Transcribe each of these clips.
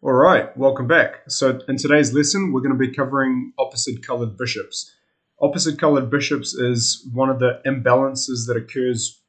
Alright, welcome back. So in today's lesson, we're going to be covering opposite colored bishops. Opposite colored bishops is one of the imbalances that occurs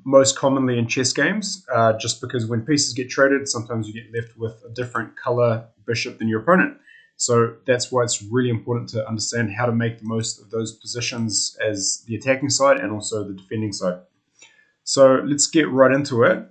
most commonly in chess games, just because when pieces get traded, sometimes you get left with a different color bishop than your opponent. So that's why it's really important to understand how to make the most of those positions as the attacking side and also the defending side. So let's get right into it.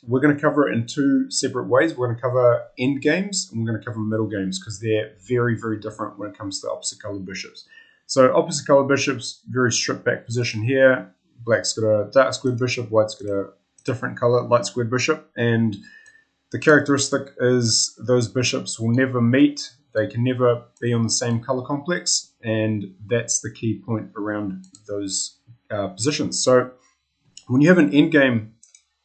We're going to cover it in two separate ways. We're going to cover end games and we're going to cover middle games because they're very, very different when it comes to opposite colored bishops. So opposite colored bishops, very stripped back position here. Black's got a dark squared bishop, white's got a different color, light squared bishop. And the characteristic is those bishops will never meet. They can never be on the same color complex. And that's the key point around those positions. So when you have an endgame,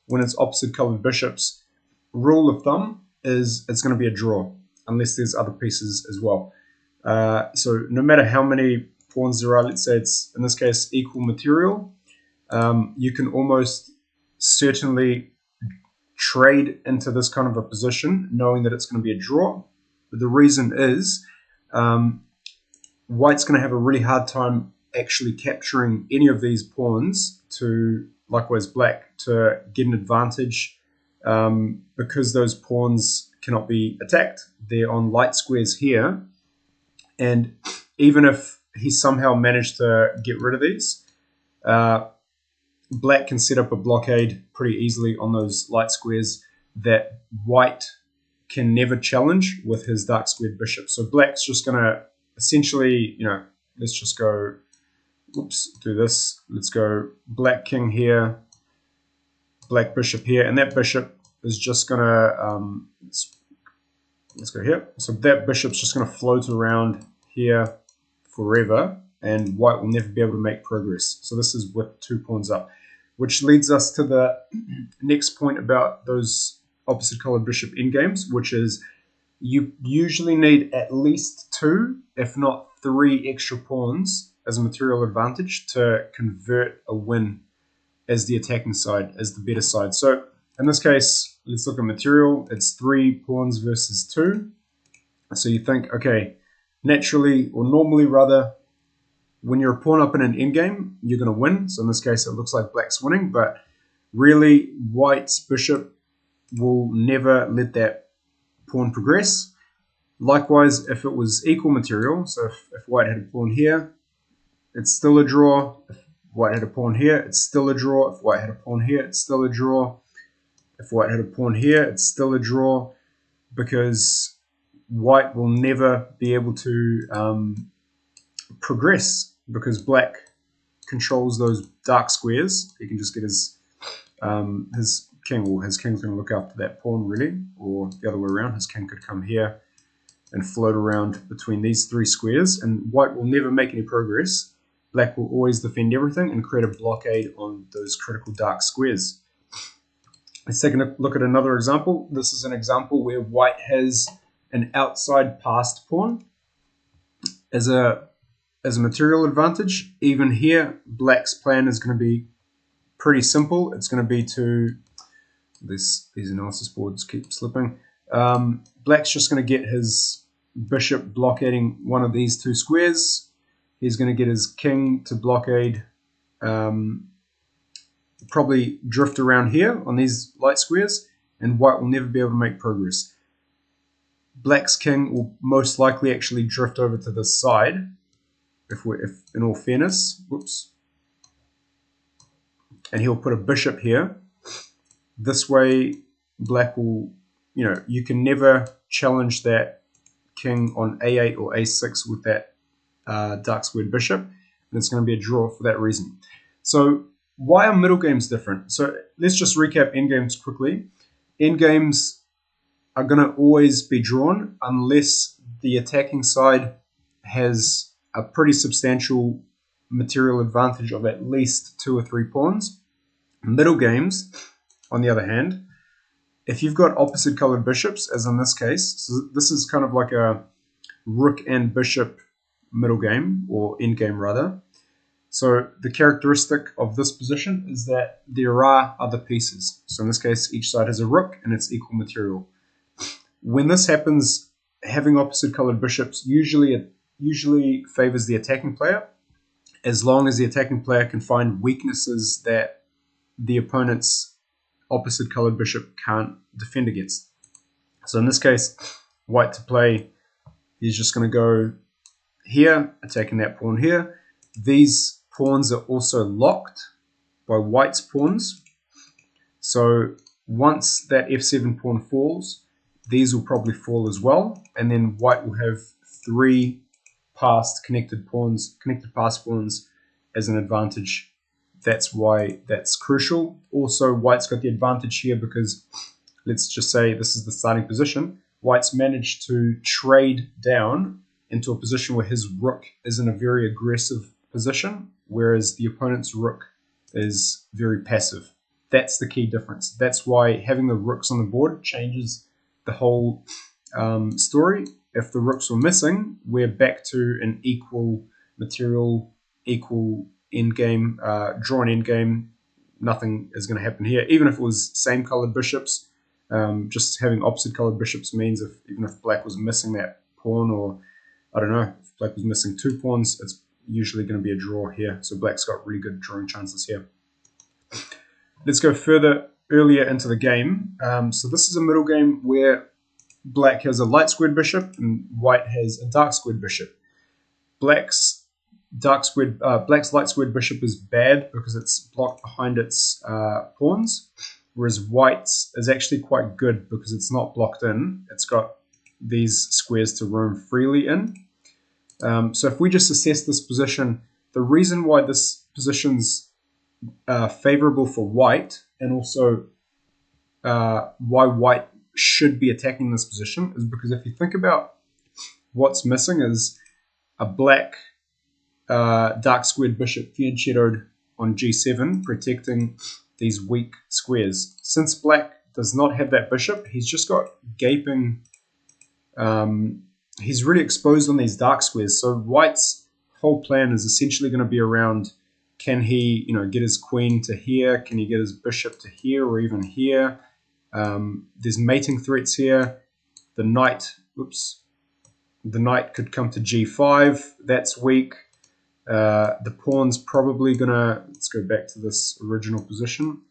when it's opposite colored bishops, rule of thumb is it's going to be a draw, unless there's other pieces as well. So no matter how many pawns there are, let's say it's, in this case, equal material, you can almost certainly trade into this kind of a position, knowing that it's going to be a draw. But the reason is white's going to have a really hard time actually capturing any of these pawns to, likewise black, to get an advantage because those pawns cannot be attacked. They're on light squares here, and even if he somehow managed to get rid of these, black can set up a blockade pretty easily on those light squares that white can never challenge with his dark squared bishop. So black's just going to essentially, let's just go, do this. Let's go black king here, black bishop here, and that bishop is just going to, let's go here. So that bishop's just going to float around here forever, and white will never be able to make progress. So this is with 2 pawns up, which leads us to the next point about those opposite colored bishop endgames, which is you usually need at least 2, if not 3 extra pawns as a material advantage to convert a win as the attacking side, as the better side. So in this case, let's look at material. It's 3 pawns versus 2. So you think, okay, naturally, or normally rather, when you're a pawn up in an endgame, you're going to win. So in this case, it looks like black's winning, but really white's bishop will never let that pawn progress. Likewise, if it was equal material, so if white had a pawn here, it's still a draw. If white had a pawn here, it's still a draw. If white had a pawn here, it's still a draw. If white had a pawn here, it's still a draw, because white will never be able to progress because black controls those dark squares. He can just get his king, or his king's going to look after that pawn really, or the other way around. His king could come here and float around between these 3 squares, and white will never make any progress. Black will always defend everything and create a blockade on those critical dark squares. Let's take a look at another example. This is an example where white has an outside passed pawn as a material advantage. Even here, black's plan is going to be pretty simple. It's going to be to, these analysis boards keep slipping. Black's just going to get his bishop blockading one of these 2 squares. He's going to get his king to blockade, probably drift around here on these light squares, and white will never be able to make progress. Black's king will most likely actually drift over to this side, if in all fairness, and he'll put a bishop here. This way, black will, you can never challenge that king on a8 or a6 with that dark squared bishop, and it's going to be a draw for that reason. So why are middle games different? So let's just recap endgames quickly. Endgames are going to always be drawn unless the attacking side has a pretty substantial material advantage of at least 2 or 3 pawns. Middle games, on the other hand, if you've got opposite colored bishops, as in this case, so this is kind of like a rook and bishop middle game, or end game rather. So the characteristic of this position is that there are other pieces. So in this case, each side has a rook and it's equal material. When this happens, having opposite colored bishops usually favors the attacking player, as long as the attacking player can find weaknesses that the opponent's opposite colored bishop can't defend against. So in this case, white to play, he's just going to go here, attacking that pawn here. These pawns are also locked by white's pawns. So once that f7 pawn falls, these will probably fall as well, and then white will have 3 connected pass pawns as an advantage. That's why that's crucial. Also, white's got the advantage here because, let's just say this is the starting position. White's managed to trade down into a position where his rook is in a very aggressive position, whereas the opponent's rook is very passive. That's the key difference. That's why having the rooks on the board changes the whole story. If the rooks were missing, we're back to an equal material, equal endgame, drawn endgame. Nothing is going to happen here. Even if it was same colored bishops, just having opposite colored bishops means even if black was missing that pawn, or I don't know, if black was missing 2 pawns, it's usually going to be a draw here. So black's got really good drawing chances here. Let's go further earlier into the game. So this is a middle game where black has a light squared bishop and white has a dark squared bishop. Black's light squared bishop is bad because it's blocked behind its pawns, whereas white's is actually quite good because it's not blocked in. It's got these squares to roam freely in. So if we just assess this position, the reason why this position's favorable for white, and also why white should be attacking this position, is because if you think about what's missing is a black dark squared bishop fianchettoed on g7, protecting these weak squares. Since black does not have that bishop, he's just got gaping, he's really exposed on these dark squares. So white's whole plan is essentially going to be around, can he, get his queen to here? Can he get his bishop to here or even here? There's mating threats here. The knight could come to g5. That's weak. The pawn's probably gonna, let's go back to this original position.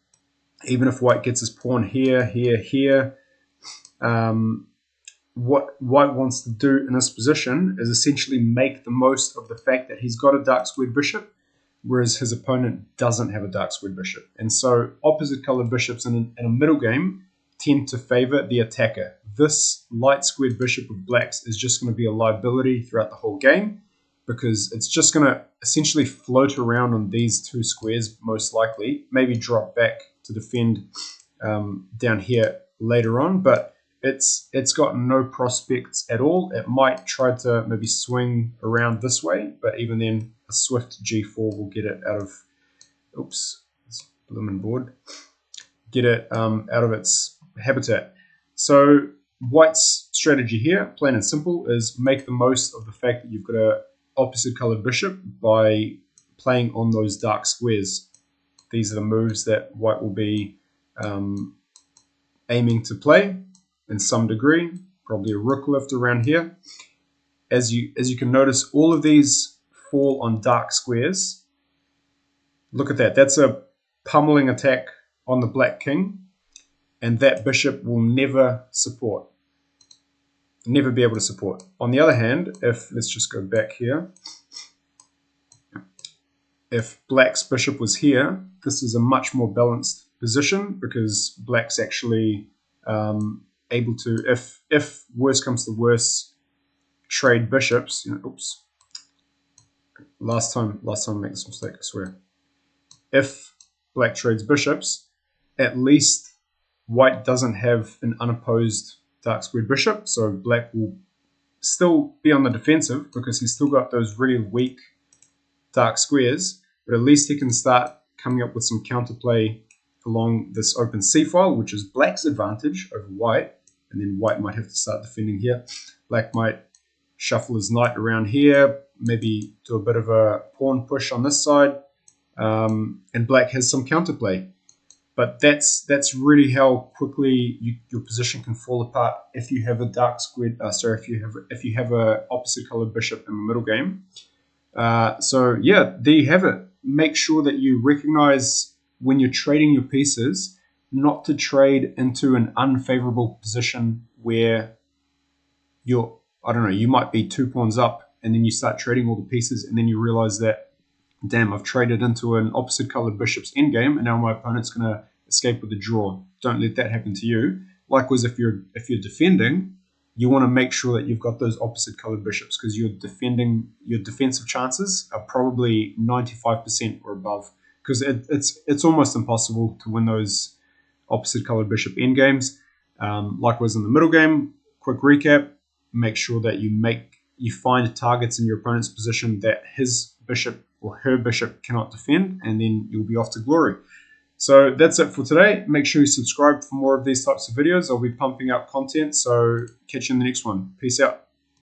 Even if white gets his pawn here, here, what white wants to do in this position is essentially make the most of the fact that he's got a dark squared bishop, whereas his opponent doesn't have a dark squared bishop. And so opposite colored bishops in a middle game tend to favor the attacker. This light squared bishop of blacks is just going to be a liability throughout the whole game, because it's just going to essentially float around on these 2 squares, most likely, maybe drop back to defend down here later on, but it's got no prospects at all. It might try to maybe swing around this way, but even then a swift g4 will get it out of, oops, it's blooming board, get it out of its habitat. So white's strategy here, plain and simple, is make the most of the fact that you've got a opposite colored bishop by playing on those dark squares. These are the moves that white will be aiming to play in some degree. Probably a rook lift around here. As you can notice, all of these fall on dark squares. Look at that. That's a pummeling attack on the black king, and that bishop will never be able to support. On the other hand, let's just go back here. If black's bishop was here, this is a much more balanced position, because black's actually able to, if worse comes to worse, trade bishops. Oops. Last time I made this mistake, I swear. If black trades bishops, at least white doesn't have an unopposed dark squared bishop, so black will still be on the defensive because he's still got those really weak dark squares, but at least he can start coming up with some counterplay along this open c file, which is black's advantage over white, and then white might have to start defending here. Black might shuffle his knight around here, maybe do a bit of a pawn push on this side, and black has some counterplay. But that's really how quickly your position can fall apart if you have a dark squid. If you have a opposite colored bishop in the middle game. So yeah, there you have it. Make sure that you recognize when you're trading your pieces, not to trade into an unfavorable position where I don't know, you might be 2 pawns up and then you start trading all the pieces and then you realize that, damn, I've traded into an opposite colored bishop's endgame and now my opponent's going to escape with a draw. Don't let that happen to you. Likewise, if you're defending, you want to make sure that you've got those opposite colored bishops because your defensive chances are probably 95% or above because it's almost impossible to win those opposite colored bishop endgames. Likewise in the middle game, quick recap, make sure that you find targets in your opponent's position that his bishop or her bishop cannot defend, and then you'll be off to glory. So that's it for today. Make sure you subscribe for more of these types of videos. I'll be pumping out content, so catch you in the next one. Peace out.